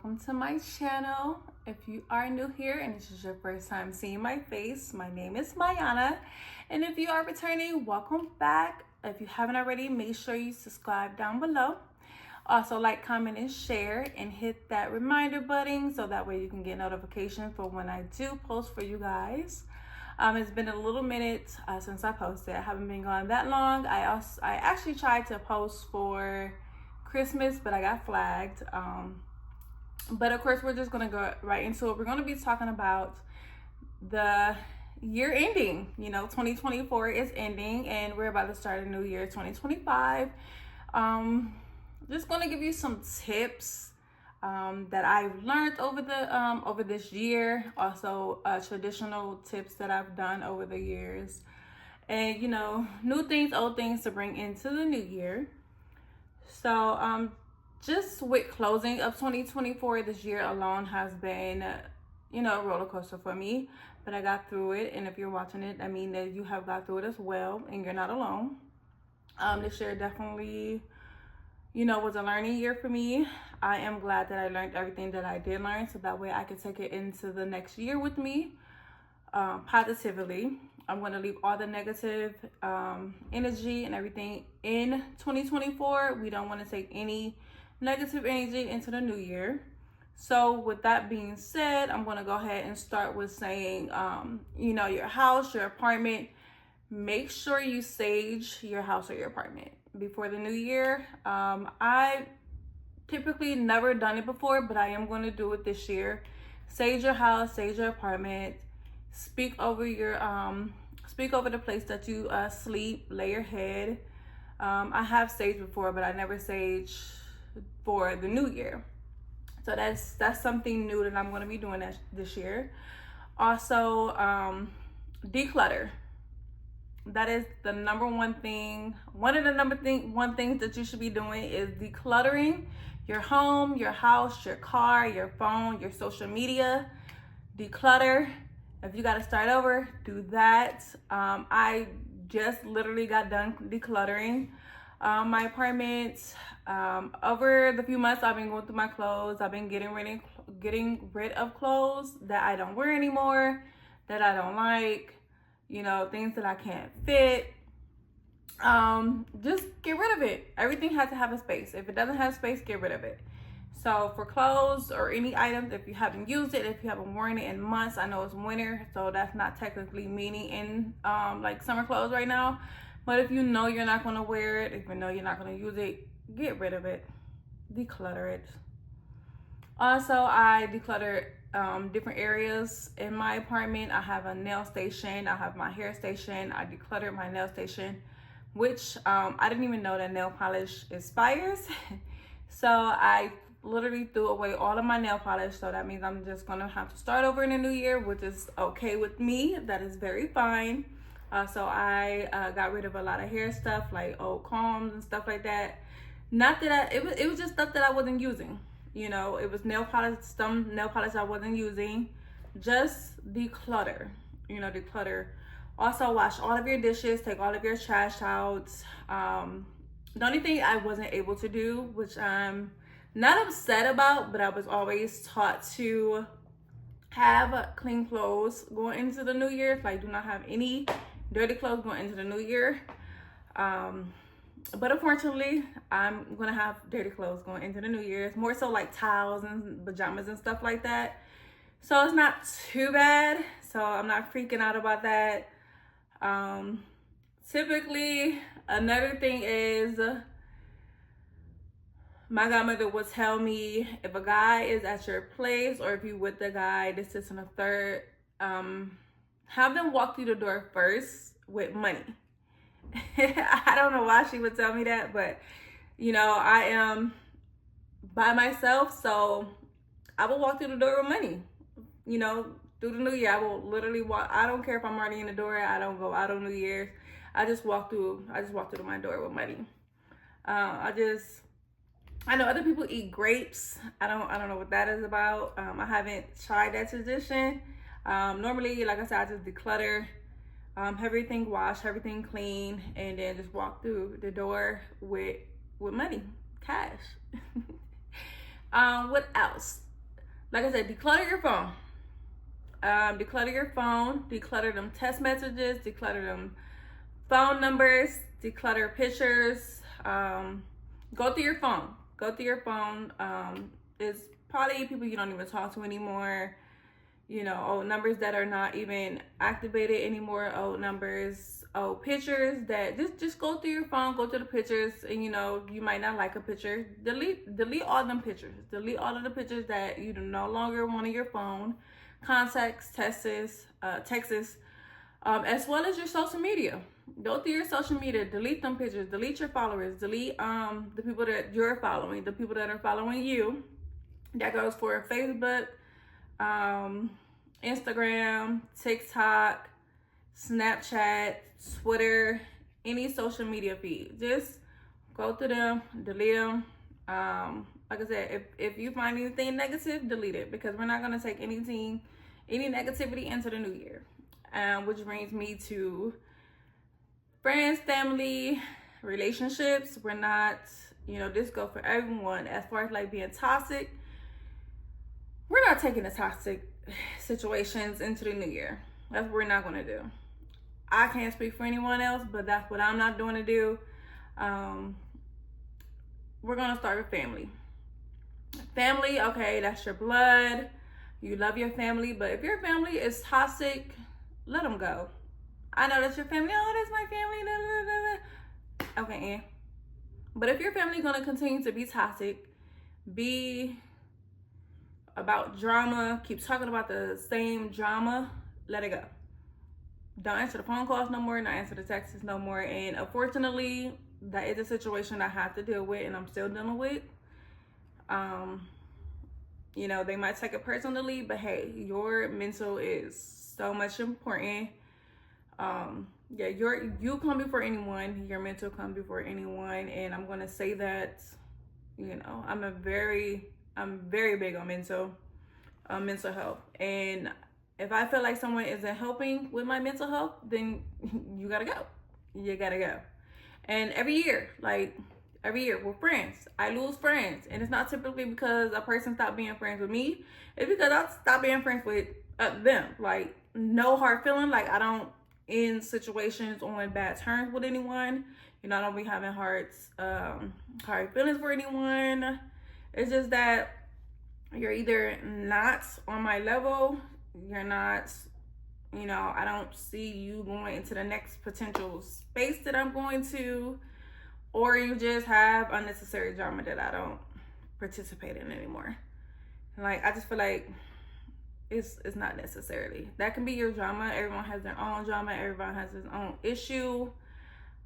welcome to my channel. If you are new here and this is your first time seeing my face, my name is Mayana, and if you are returning, welcome back. If you haven't already, make sure you subscribe down below. Also like, comment, and share, and hit that reminder button so that way you can get notifications for when I do post for you guys. It's been a little minute since I posted. I haven't been gone that long. I actually tried to post for Christmas, but I got flagged. But of course, we're just gonna go right into it. We're gonna be talking about the year ending. 2024 is ending, and we're about to start a new year, 2025. Just gonna give you some tips that I've learned over this year. Also, traditional tips that I've done over the years, and new things, old things to bring into the new year. So, just with closing of 2024, this year alone has been, a roller coaster for me, but I got through it. And if you're watching it, I mean that you have got through it as well, and you're not alone. This year definitely, was a learning year for me. I am glad that I learned everything that I did learn, so that way I can take it into the next year with me, positively. I'm going to leave all the negative energy and everything in 2024. We don't want to take any negative energy into the new year. So with that being said, I'm going to go ahead and start with saying, your house, your apartment, make sure you sage your house or your apartment before the new year. I typically never done it before, but I am going to do it this year. Sage your house, sage your apartment. Speak over the place that you sleep, lay your head. I have saged before, but I never sage for the new year. So that's something new that I'm going to be doing this year. Also, declutter. That is the number one thing. One of the one things that you should be doing is decluttering your home, your house, your car, your phone, your social media. Declutter. If you got to start over, do that. I just literally got done decluttering my apartment. Over the few months I've been going through my clothes. I've been getting rid of clothes that I don't wear anymore, that I don't like, things that I can't fit. Just get rid of it. Everything has to have a space. If it doesn't have space, get rid of it. So for clothes or any items, if you haven't used it, if you haven't worn it in months, I know it's winter, so that's not technically meaning in like summer clothes right now. But if you know you're not going to wear it, if you know you're not going to use it, get rid of it. Declutter it. Also, I decluttered different areas in my apartment. I have a nail station. I have my hair station. I decluttered my nail station, which I didn't even know that nail polish expires. So I literally threw away all of my nail polish. So that means I'm just going to have to start over in the new year, which is okay with me. That is very fine. So I got rid of a lot of hair stuff, like old combs and stuff like that. Not that it was just stuff that I wasn't using. It was nail polish, some nail polish I wasn't using. Just declutter, declutter. Also, wash all of your dishes, take all of your trash out. The only thing I wasn't able to do, which I'm not upset about, but I was always taught to have clean clothes going into the new year. So I do not have any dirty clothes going into the new year. But unfortunately, I'm gonna have dirty clothes going into the new year. It's more so like towels and pajamas and stuff like that. So it's not too bad. So I'm not freaking out about that. Typically, another thing is, my godmother would tell me, if a guy is at your place or if you with the guy that sits in a third, have them walk through the door first with money. I don't know why she would tell me that, but I am by myself, so I will walk through the door with money. Through the new year, I will literally walk. I don't care if I'm already in the door. I don't go out on New Year's. I just walk through my door with money. I know other people eat grapes. I don't know what that is about. I haven't tried that tradition. Normally, like I said, I just declutter, everything washed, everything clean, and then just walk through the door with money, cash. What else? like I said, declutter your phone. Declutter your phone, declutter them text messages, declutter them phone numbers, declutter pictures. Go through your phone. Go through your phone. It's probably people you don't even talk to anymore. You know, old numbers that are not even activated anymore, old numbers, old pictures that just go through your phone, go through the pictures, and you know, you might not like a picture. Delete all them pictures. Delete all of the pictures that you no longer want on your phone. Contacts, texts, as well as your social media. Go through your social media, delete them pictures, delete your followers, delete the people that you're following, the people that are following you. That goes for Facebook, Instagram, TikTok, Snapchat, Twitter, any social media feed. Just go through them, delete them. Like I said, if you find anything negative, delete it, because we're not going to take any negativity into the new year. Which brings me to friends, family, relationships. We're not, you know, this go for everyone. As far as like being toxic, we're not taking the toxic situations into the new year. That's what we're not going to do. I can't speak for anyone else, but that's what I'm not doing to do. We're going to start with family. Family, okay, that's your blood. You love your family, but if your family is toxic, let them go. I know that's your family. Oh, that's my family. Da, da, da, da. Okay, and but if your family gonna continue to be toxic, be about drama, keep talking about the same drama, let it go. Don't answer the phone calls no more. Not answer the texts no more. And unfortunately, that is a situation I have to deal with, and I'm still dealing with. You know, they might take it personally, but hey, your mental is so much important. Yeah, you come before anyone. Your mental come before anyone, and I'm gonna say that. You know, I'm very big on mental health, and if I feel like someone isn't helping with my mental health, then you gotta go. You gotta go. And every year we're friends. I lose friends, and it's not typically because a person stopped being friends with me. It's because I stopped being friends with them. Like, no hard feeling. Like, I don't end situations on bad terms with anyone. You know, I don't be having hard feelings for anyone. It's just that you're either not on my level, you're not, you know, I don't see you going into the next potential space that I'm going to, or you just have unnecessary drama that I don't participate in anymore. Like, I just feel like it's not necessarily. That can be your drama. Everyone has their own drama. Everyone has his own issue.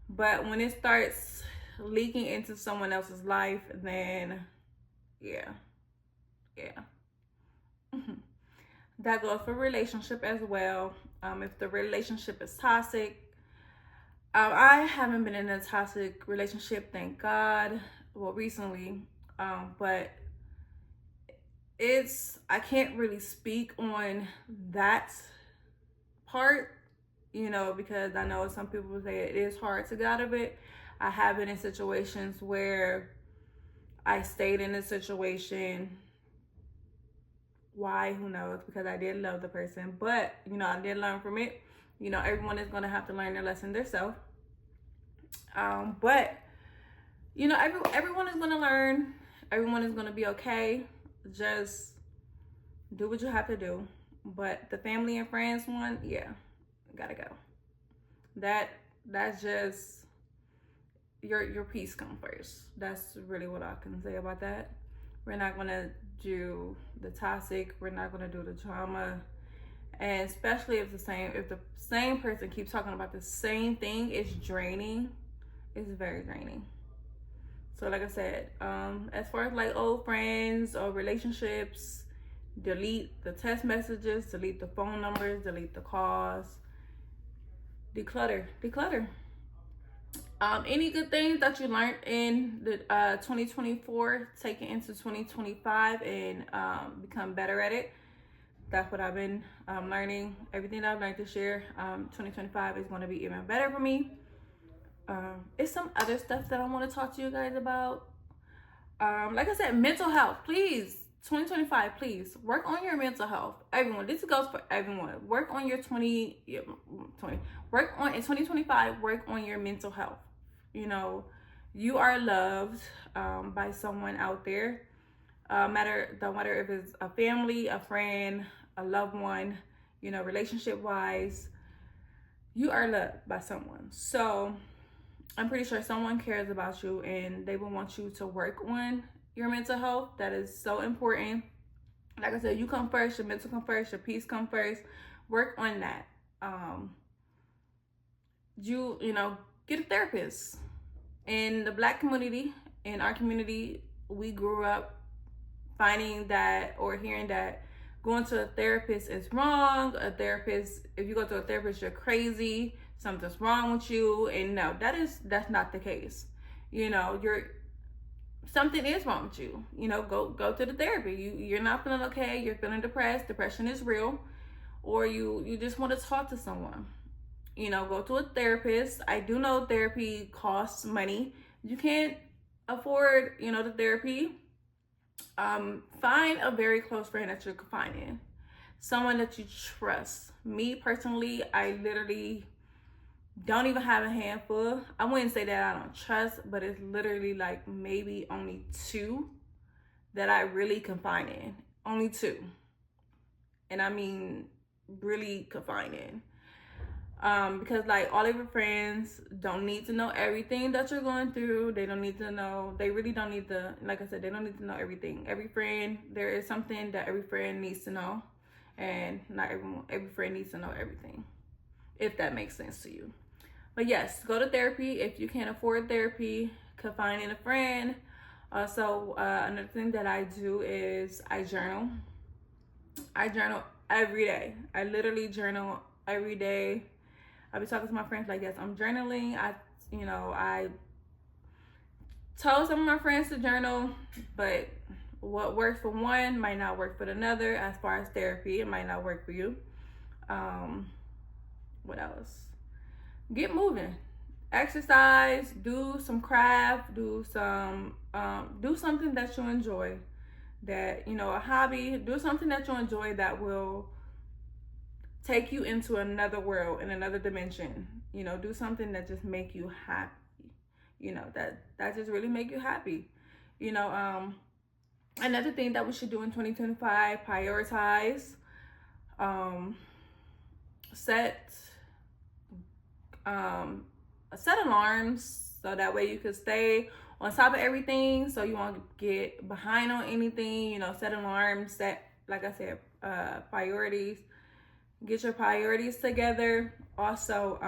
But when it starts leaking into someone else's life, then yeah. That goes for relationship as well. If the relationship is toxic, I haven't been in a toxic relationship, thank God. Well, recently, but I can't really speak on that part, you know, because I know some people say it is hard to get out of it. I have been in situations where I stayed in a situation. Why? Who knows? Because I did love the person, but you know, I did learn from it. You know, everyone is gonna have to learn their lesson themselves. But you know, everyone is gonna learn. Everyone is gonna be okay. Just do what you have to do. But the family and friends one, yeah, gotta go. That's just your peace come first. That's really what I can say about that. We're not gonna do the toxic. We're not gonna do the drama. And especially if the same person keeps talking about the same thing, it's draining. It's very draining. So like I said, as far as like old friends or relationships, delete the text messages, delete the phone numbers, delete the calls, declutter. Any good things that you learned in the 2024, take it into 2025 and become better at it. That's what I've been learning. Everything that I've learned this year, 2025 is going to be even better for me. It's some other stuff that I want to talk to you guys about. Like I said, mental health. Please 2025, please work on your mental health. Everyone, this goes for everyone. Work on your 20, work on in 2025, work on your mental health. You know, you are loved by someone out there. Don't matter if it's a family, a friend, a loved one, you know, relationship wise, you are loved by someone. So I'm pretty sure someone cares about you and they will want you to work on your mental health. That is so important. Like I said, you come first, your mental come first, your peace come first. Work on that. You know, get a therapist. In the Black community, in our community, we grew up finding that or hearing that going to a therapist is wrong. If you go to a therapist, you're crazy. Something's wrong with you. And no, that's not the case. You know, something is wrong with you. You know, go to the therapy. You're not feeling okay. You're feeling depressed. Depression is real. Or you just want to talk to someone. You know, go to a therapist. I do know therapy costs money. You can't afford, you know, the therapy. Find a very close friend that you're confiding, someone that you trust. Me personally, I literally don't even have a handful. I wouldn't say that I don't trust, but it's literally like maybe only 2 that I really confide in. Only 2. And I mean really confide in. Because like all of your friends don't need to know everything that you're going through. They really don't need to, like I said, they don't need to know everything. There is something that every friend needs to know, and not every friend needs to know everything, if that makes sense to you. But yes, go to therapy. If you can't afford therapy, confide in a friend. So another thing that I do is I journal. I journal every day. I literally journal every day. I be talking to my friends like, yes, I'm journaling. I told some of my friends to journal, but what works for one might not work for another. As far as therapy, it might not work for you. What else? Get moving. Exercise, do some craft, do something that you enjoy. That, you know, a hobby, do something that you enjoy that will take you into another world, in another dimension. You know, do something that just make you happy. You know, that just really make you happy. You know, another thing that we should do in 2025, prioritize, set alarms so that way you can stay on top of everything, so you won't get behind on anything. You know, set alarms, set, like I said, priorities. Get your priorities together. Also,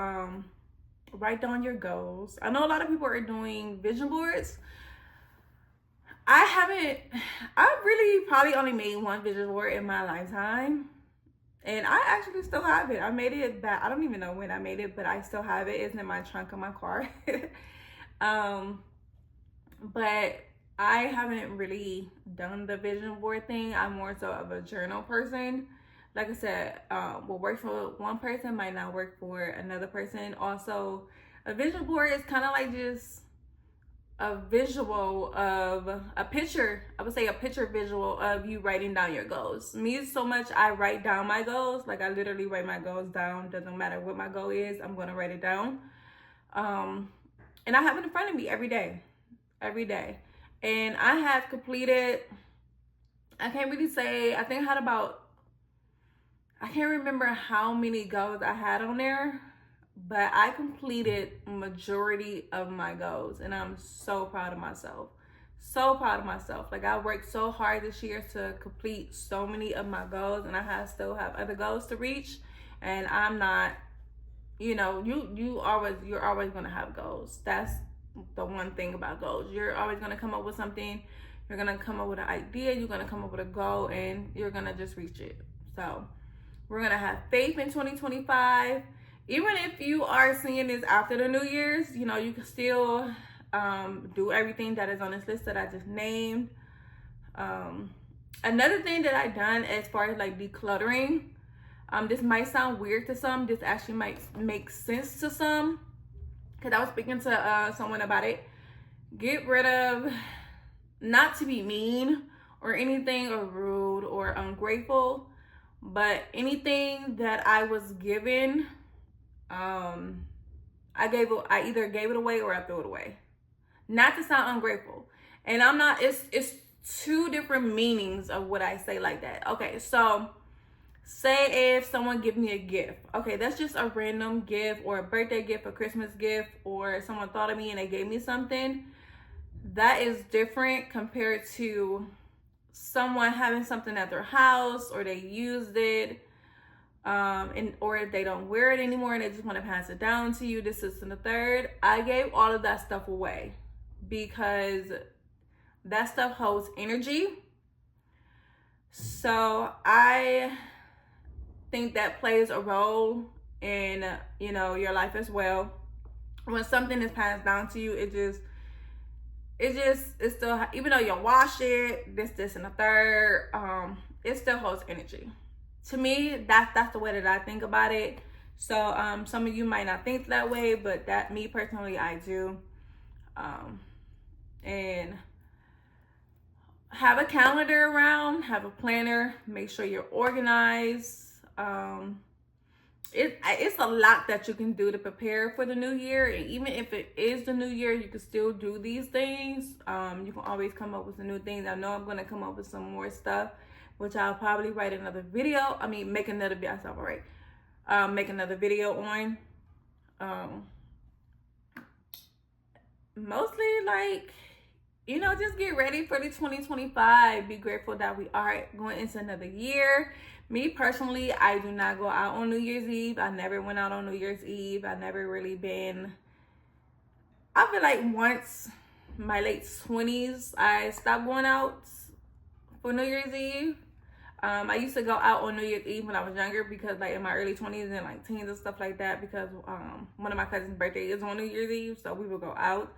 write down your goals. I know a lot of people are doing vision boards. I've really probably only made 1 vision board in my lifetime. And I actually still have it. I made it back. I don't even know when I made it, but I still have it. It's in my trunk of my car. But I haven't really done the vision board thing. I'm more so of a journal person. Like I said, what works for one person might not work for another person. Also, a vision board is kind of like just a visual of a picture. I would say a picture visual of you writing down your goals. Me, so much I write down my goals. Like I literally write my goals down. Doesn't matter what my goal is, I'm going to write it down. And I have it in front of me every day. And I have completed, I can't really say, I think I had about, I can't remember how many goals I had on there, but I completed majority of my goals, and I'm so proud of myself. So proud of myself. Like I worked so hard this year to complete so many of my goals, and I still have other goals to reach. And I'm not, you know, you're always gonna have goals. That's the one thing about goals. You're always gonna come up with something. You're gonna come up with an idea. You're gonna come up with a goal, and you're gonna just reach it. So we're gonna have faith in 2025. Even if you are seeing this after the New Year's, you know, you can still do everything that is on this list that I just named. Another thing that I done as far as like decluttering, this might sound weird to some. This actually might make sense to some, because I was speaking to someone about it. Get rid of, not to be mean or anything, or rude or ungrateful, but anything that I was given, I either gave it away or I threw it away. Not to sound ungrateful. And I'm not, it's two different meanings of what I say like that. Okay, so say if someone give me a gift. Okay, that's just a random gift, or a birthday gift, a Christmas gift, or someone thought of me and they gave me something. That is different compared to someone having something at their house, or they used it, or they don't wear it anymore and they just want to pass it down to you, this and the third. I gave all of that stuff away because that stuff holds energy. So I think that plays a role in, you know, your life as well. When something is passed down to you, it's still, even though you wash it, this and the third, it still holds energy. To me, that's the way that I think about it. So some of you might not think that way, but that, me personally, I do. And have a calendar around, have a planner, make sure you're organized. It's a lot that you can do to prepare for the new year. And even if it is the new year, you can still do these things. You can always come up with some new things. I know I'm going to come up with some more stuff, which I'll probably write another video. Make another video. All right. Make another video on. Mostly, like, you know, just get ready for the 2025. Be grateful that we are going into another year. Me personally, I do not go out on New Year's Eve. I never went out on New Year's Eve. I never really been. I feel like once my late 20s, I stopped going out for New Year's Eve. I used to go out on New Year's Eve when I was younger, because like in my early 20s and like teens and stuff like that, because one of my cousin's birthday is on New Year's Eve, so we would go out.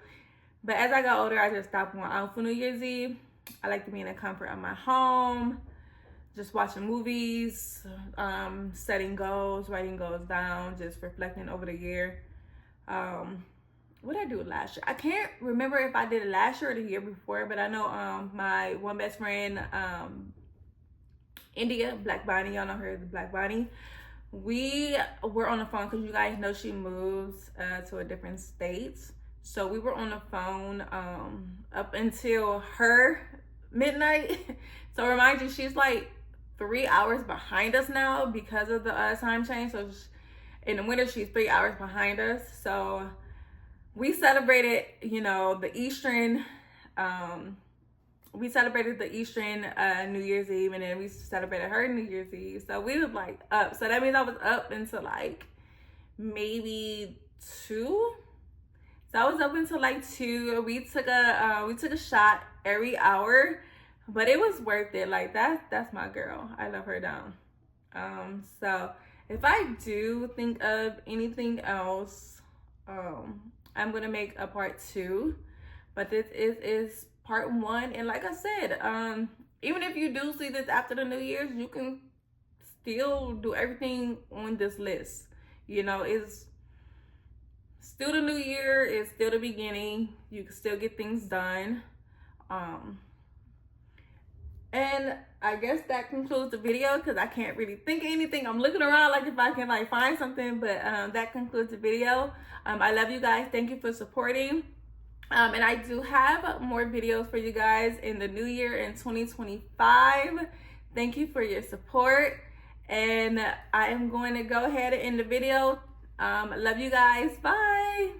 But as I got older, I just stopped going out for New Year's Eve. I like to be in the comfort of my home, just watching movies, setting goals, writing goals down, just reflecting over the year. What did I do last year? I can't remember if I did it last year or the year before, but I know my one best friend, India, Black Bonnie, y'all know her as Black Bonnie. We were on the phone because you guys know she moves to a different state. So we were on the phone up until her midnight. So remind you, she's like 3 hours behind us now because of the time change. So in the winter, she's 3 hours behind us. So we celebrated, you know, the Eastern, New Year's Eve, and then we celebrated her New Year's Eve. So we was like up. So that means I was up until like maybe 2. So I was up until like 2. We took a shot every hour, but it was worth it. Like that's my girl. I love her down. So if I do think of anything else, I'm gonna make a part 2. But this is part 1. And like I said, even if you do see this after the New Year's, you can still do everything on this list. You know, it's still the new year, it's still the beginning. You can still get things done. And I guess that concludes the video, because I can't really think of anything. I'm looking around like if I can like find something, but that concludes the video. I love you guys. Thank you for supporting. And I do have more videos for you guys in the new year in 2025. Thank you for your support. And I am going to go ahead and end the video. Love you guys. Bye.